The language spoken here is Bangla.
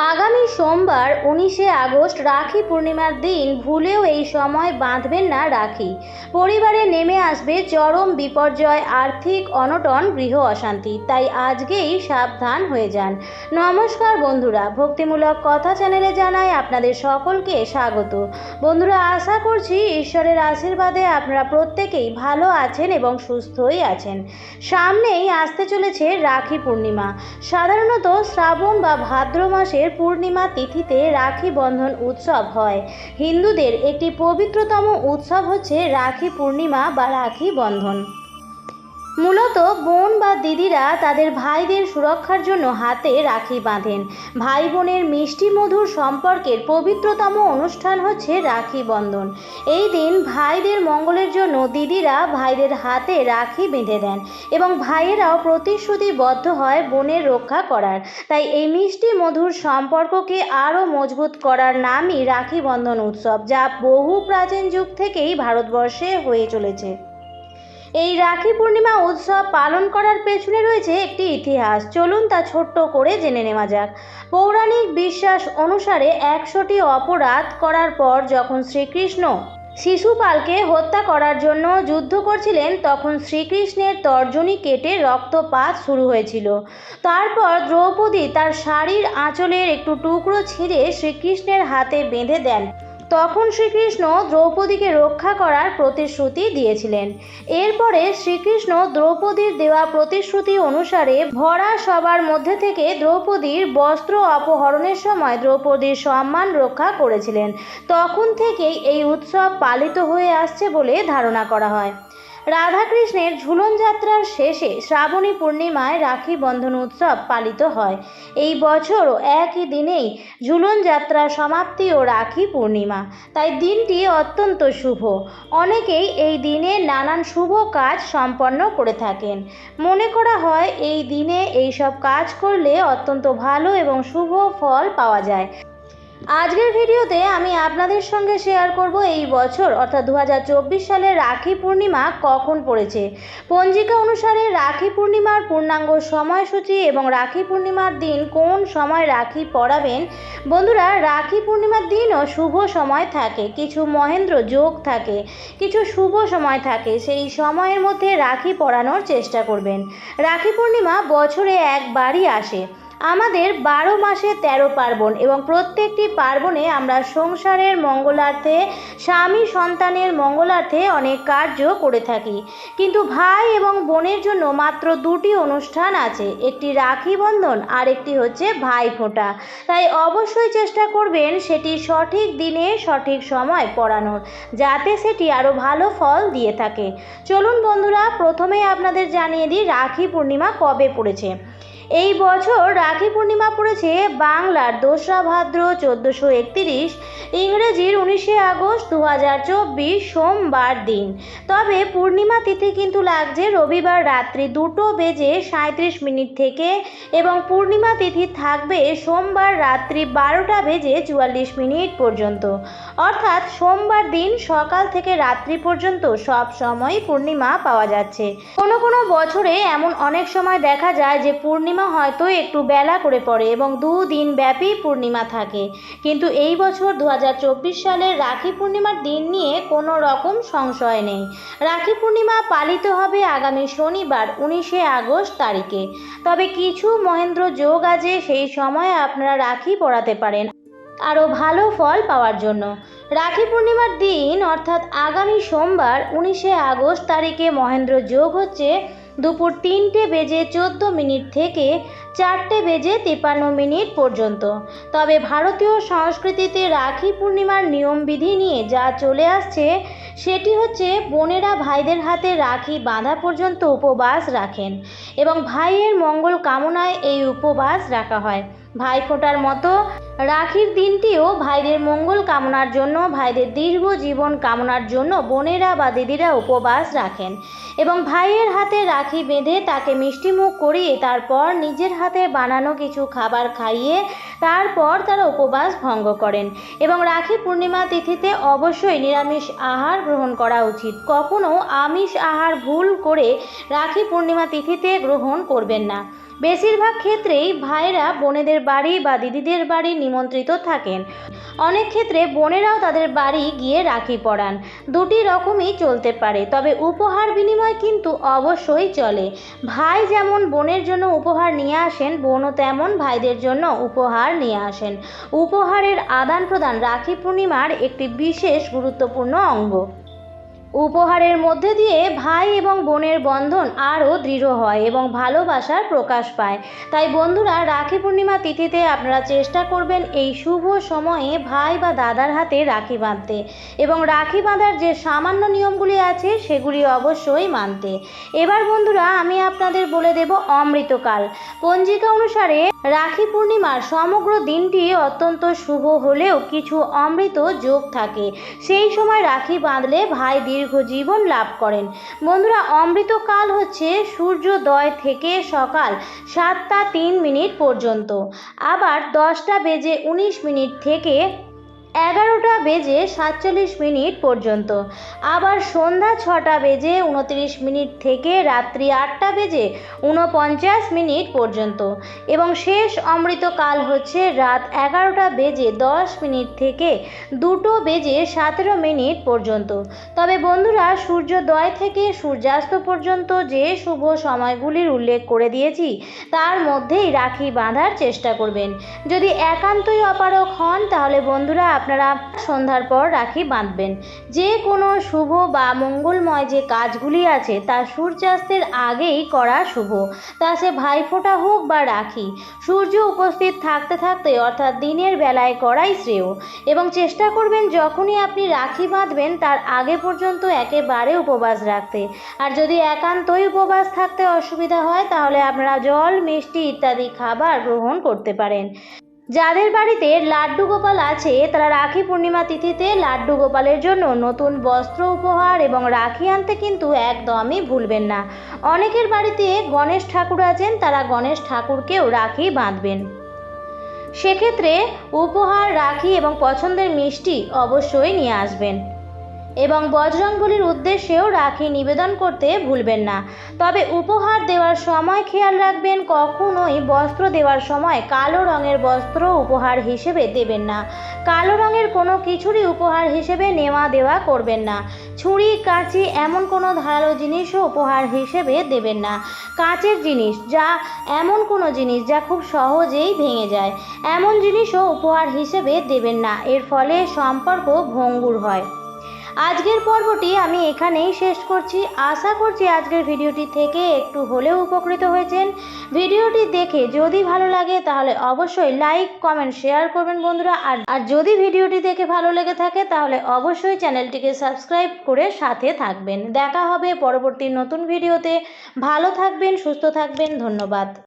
আগামী সোমবার 19শে আগস্ট রাখি পূর্ণিমার দিন ভুলেও এই সময় বাঁধবেন না রাখি। পরিবারে নেমে আসবে চরম বিপর্যয়, আর্থিক অনটন, গৃহ অশান্তি। তাই আজকেই সাবধান হয়ে যান। নমস্কার বন্ধুরা, ভক্তিমূলক কথা চ্যানেলে জানাই আপনাদের সকলকে স্বাগত। বন্ধুরা, আশা করছি ঈশ্বরের আশীর্বাদে আপনারা প্রত্যেকেই ভালো আছেন এবং সুস্থই আছেন। সামনেই আসতে চলেছে রাখি পূর্ণিমা। সাধারণত শ্রাবণ বা ভাদ্র মাসের পূর্ণিমা তিথিতে রাখি বন্ধন উৎসব হয়। হিন্দুদের একটি পবিত্রতম উৎসব হচ্ছে রাখি পূর্ণিমা বা রাখি বন্ধন। মূলত বোন বা দিদিরা তাদের ভাইদের সুরক্ষার জন্য হাতে রাখি বাঁধেন। ভাই বোনের মিষ্টি মধুর সম্পর্কের পবিত্রতম অনুষ্ঠান হচ্ছে রাখি বন্ধন। এই দিন ভাইদের মঙ্গলের জন্য দিদিরা ভাইদের হাতে রাখি বেঁধে দেন এবং ভাইয়েরাও প্রতিশ্রুতিবদ্ধ হয় বোনের রক্ষা করার। তাই এই মিষ্টি মধুর সম্পর্ককে আরও মজবুত করার নামই রাখি বন্ধন উৎসব, যা বহু প্রাচীন যুগ থেকেই ভারতবর্ষে হয়ে চলেছে। এই রাখি পূর্ণিমা উৎসব পালন করার পেছনে রয়েছে একটি ইতিহাস। চলুন তা ছোট্ট করে জেনে নেওয়া যাক। পৌরাণিক বিশ্বাস অনুসারে 100টি অপরাধ করার পর যখন শ্রীকৃষ্ণ শিশুপালকে হত্যা করার জন্য যুদ্ধ করছিলেন, তখন শ্রীকৃষ্ণের তর্জনী কেটে রক্তপাত শুরু হয়েছিল। তারপর দ্রৌপদী তার শাড়ির আঁচলের একটু টুকরো ছিঁড়ে শ্রীকৃষ্ণের হাতে বেঁধে দেন। তখন শ্রীকৃষ্ণ দ্রৌপদীকে রক্ষা করার প্রতিশ্রুতি দিয়েছিলেন। এরপরে শ্রীকৃষ্ণ দ্রৌপদীর দেওয়া প্রতিশ্রুতি অনুসারে ভরা সবার মধ্যে থেকে দ্রৌপদীর বস্ত্র অপহরণের সময় দ্রৌপদীর সম্মান রক্ষা করেছিলেন। তখন থেকেই এই উৎসব পালিত হয়ে আসছে বলে ধারণা করা হয়। রাধাকৃষ্ণের ঝুলন যাত্রার শেষে শ্রাবণী পূর্ণিমায় রাখি বন্ধন উৎসব পালিত হয়। এই বছরও একই দিনেই ঝুলন যাত্রার সমাপ্তি ও রাখি পূর্ণিমা, তাই দিনটি অত্যন্ত শুভ। অনেকেই এই দিনে নানান শুভ কাজ সম্পন্ন করে থাকেন। মনে করা হয় এই দিনে এইসব কাজ করলে অত্যন্ত ভালো এবং শুভ ফল পাওয়া যায়। আজকের ভিডিওতে আমি আপনাদের সঙ্গে শেয়ার করব এই বছর অর্থাৎ 2024 সালের রাখি পূর্ণিমা কখন পড়েছে। পঞ্জিকা অনুসারে রাখি পূর্ণিমার পূর্ণাঙ্গ সময়সূচি এবং রাখি পূর্ণিমার দিন কোন সময় রাখি পরাবেন। বন্ধুরা, রাখি পূর্ণিমার দিনও শুভ সময় থাকে, কিছু মহেন্দ্র যোগ থাকে, কিছু শুভ সময় থাকে। সেই সময়ের মধ্যে রাখি পরানোর চেষ্টা করবেন। রাখি পূর্ণিমা বছরে একবারই আসে। আমাদের 12 মাসে 13 পার্বণ এবং প্রত্যেকটি পার্বণে আমরা সংসারের মঙ্গলার্থে, স্বামী সন্তানের মঙ্গলার্থে অনেক কার্য করে থাকি। কিন্তু ভাই এবং বোনের জন্য মাত্র 2টি অনুষ্ঠান আছে, একটি রাখি বন্ধন আর একটি হচ্ছে ভাইফোঁটা। তাই অবশ্যই চেষ্টা করবেন সেটি সঠিক দিনে সঠিক সময় পড়ানোর, যাতে সেটি আরও ভালো ফল দিয়ে থাকে। চলুন বন্ধুরা, প্রথমেই আপনাদের জানিয়ে দিই রাখি পূর্ণিমা কবে পড়েছে। এই বছর রাখি পূর্ণিমা পড়েছে বাংলার 2রা ভাদ্র 1431, ইংরেজির 19শে আগস্ট 2024 সোমবার দিন। তবে পূর্ণিমা তিথি কিন্তু লাগছে রবিবার রাত্রি 2:37 থেকে এবং পূর্ণিমা তিথি থাকবে সোমবার রাত্রি 12:44 পর্যন্ত। অর্থাৎ সোমবার দিন সকাল থেকে রাত্রি পর্যন্ত সব সময় পূর্ণিমা পাওয়া যাচ্ছে। কোনো বছরে এমন অনেক সময় দেখা যায় যে পূর্ণিমা হয়তো একটু বেলা করে পড়ে এবং 2 দিন ব্যাপী পূর্ণিমা থাকে। কিন্তু এই বছর 2024 সালের রাখি পূর্ণিমার দিন নিয়ে কোনো রকম সংশয় নেই। রাখি পূর্ণিমা পালিত হবে আগামী শনিবার 19শে আগস্ট তারিখে। তবে কিছু মহেন্দ্র যোগ আছে, সেই সময় আপনারা রাখি পরাতে পারেন আরও ভালো ফল পাওয়ার জন্য। রাখি পূর্ণিমার দিন অর্থাৎ আগামী সোমবার 19শে আগস্ট তারিখে মহেন্দ্র যোগ হচ্ছে দুপুর 3:14 থেকে 4:53 পর্যন্ত। তবে ভারতীয় সংস্কৃতিতে রাখি পূর্ণিমার নিয়মবিধি নিয়ে যা চলে আসছে সেটি হচ্ছে বোনেরা ভাইদের হাতে রাখি বাঁধা পর্যন্ত উপবাস রাখেন এবং ভাইয়ের মঙ্গল কামনায় এই উপবাস রাখা হয়। ভাইফোঁটার মতো রাখির দিনটিও ভাইদের মঙ্গল কামনার জন্য, ভাইদের দীর্ঘ জীবন কামনার জন্য বোনেরা বা দিদিরা উপবাস রাখেন এবং ভাইয়ের হাতে রাখি বেঁধে তাকে মিষ্টিমুখ করিয়ে তারপর নিজের হাতে বানানো কিছু খাবার খাইয়ে তারপর তারা উপবাস ভঙ্গ করেন। এবং রাখি পূর্ণিমা তিথিতে অবশ্যই নিরামিষ আহার গ্রহণ করা উচিত। কখনও আমিষ আহার ভুল করে রাখি পূর্ণিমা তিথিতে গ্রহণ করবেন না। বেশিরভাগ ক্ষেত্রেই ভাইরা বোনেদের বাড়ি বা দিদিদের বাড়ি নিমন্ত্রিত থাকেন। অনেক ক্ষেত্রে বোনেরাও তাদের বাড়ি গিয়ে রাখি পরান। দুটি রকমই চলতে পারে, তবে উপহার বিনিময় কিন্তু অবশ্যই চলে। ভাই যেমন বোনের জন্য উপহার নিয়ে আসেন, বোনও তেমন ভাইদের জন্য উপহার নিয়ে আসেন। উপহারের আদান প্রদান রাখি পূর্ণিমার একটি বিশেষ গুরুত্বপূর্ণ অঙ্গ। উপহারের মধ্যে দিয়ে ভাই এবং বোনের বন্ধন আরও দৃঢ় হয় এবং ভালোবাসার প্রকাশ পায়। তাই বন্ধুরা, রাখি পূর্ণিমা তিথিতে আপনারা চেষ্টা করবেন এই শুভ সময়ে ভাই বা দাদার হাতে রাখি বাঁধতে এবং রাখি বাঁধার যে সামান্য নিয়মগুলি আছে সেগুলি অবশ্যই মানতে। এবার বন্ধুরা, আমি আপনাদের বলে দেব অমৃতকাল। পঞ্জিকা অনুসারে রাখি পূর্ণিমার সমগ্র দিনটি অত্যন্ত শুভ হলেও কিছু অমৃত যোগ থাকে। সেই সময় রাখি বাঁধলে ভাই দীর্ঘ জীবন লাভ করেন। বন্ধুরা, অমৃতকাল হচ্ছে সূর্যোদয় থেকে সকাল 7টা 3 মিনিট পর্যন্ত, আবার 10টা বেজে 19 মিনিট থেকে 11টা বেজে 47 মিনিট পর্যন্ত, আবার সন্ধ্যা 6টা বেজে 29 মিনিট থেকে রাত্রি 8টা বেজে 49 মিনিট পর্যন্ত এবং শেষ অমৃতকাল হচ্ছে রাত 11টা বেজে 10 মিনিট থেকে 2টো বেজে 17 মিনিট পর্যন্ত। তবে বন্ধুরা, সূর্যোদয় থেকে সূর্যাস্ত পর্যন্ত যে শুভ সময়গুলির উল্লেখ করে দিয়েছি তার মধ্যেই রাখি বাঁধার চেষ্টা করবেন। যদি একান্তই অপারগ হন তাহলে বন্ধুরা আপনারা সন্ধ্যার পর রাখি বাঁধবেন। যে কোনো শুভ বা মঙ্গলময় যে কাজগুলি আছে তা সূর্যাস্তের আগেই করা শুভ, তা সে ভাইফোঁটা হোক বা রাখি। সূর্য উপস্থিত থাকতে থাকতে অর্থাৎ দিনের বেলায় করাই শ্রেয় এবং চেষ্টা করবেন যখনই আপনি রাখি বাঁধবেন তার আগে পর্যন্ত একেবারে উপবাস রাখতে। আর যদি একান্তই উপবাস থাকতে অসুবিধা হয় তাহলে আপনারা জল, মিষ্টি ইত্যাদি খাবার গ্রহণ করতে পারেন। যাদের বাড়িতে লাড্ডু গোপাল আছে তারা রাখি পূর্ণিমা তিথিতে লাড্ডু গোপালের জন্য নতুন বস্ত্র উপহার এবং রাখি আনতে কিন্তু একদমই ভুলবেন না। অনেকের বাড়িতে গণেশ ঠাকুর আছেন, তারা গণেশ ঠাকুরকেও রাখি বাঁধবেন। সেক্ষেত্রে উপহার, রাখি এবং পছন্দের মিষ্টি অবশ্যই নিয়ে আসবেন এবং বজরংবলীর উদ্দেশ্যেও রাখি নিবেদন করতে ভুলবেন না। তবে উপহার দেওয়ার সময় খেয়াল রাখবেন কখনোই বস্ত্র দেওয়ার সময় কালো রঙের বস্ত্র উপহার হিসেবে দেবেন না। কালো রঙের কোনো কিছুরই উপহার হিসেবে নেওয়া দেওয়া করবেন না। ছুরি, কাঁচি এমন কোনো ধারালো জিনিসও উপহার হিসেবে দেবেন না। কাঁচের জিনিস এমন কোনো জিনিস যা খুব সহজেই ভেঙে যায় এমন জিনিসও উপহার হিসেবে দেবেন না, এর ফলে সম্পর্ক ভঙ্গুর হয়। আজকের পর্বটি আমি এখানেই শেষ করছি। আশা করছি আজকের ভিডিওটি থেকে একটু হলেও উপকৃত হয়েছেন। ভিডিওটি দেখে যদি ভালো লাগে তাহলে অবশ্যই লাইক, কমেন্ট, শেয়ার করবেন বন্ধুরা। আর যদি ভিডিওটি দেখে ভালো লেগে থাকে তাহলে অবশ্যই চ্যানেলটিকে সাবস্ক্রাইব করে সাথে থাকবেন। দেখা হবে পরবর্তী নতুন ভিডিওতে। ভালো থাকবেন, সুস্থ থাকবেন। ধন্যবাদ।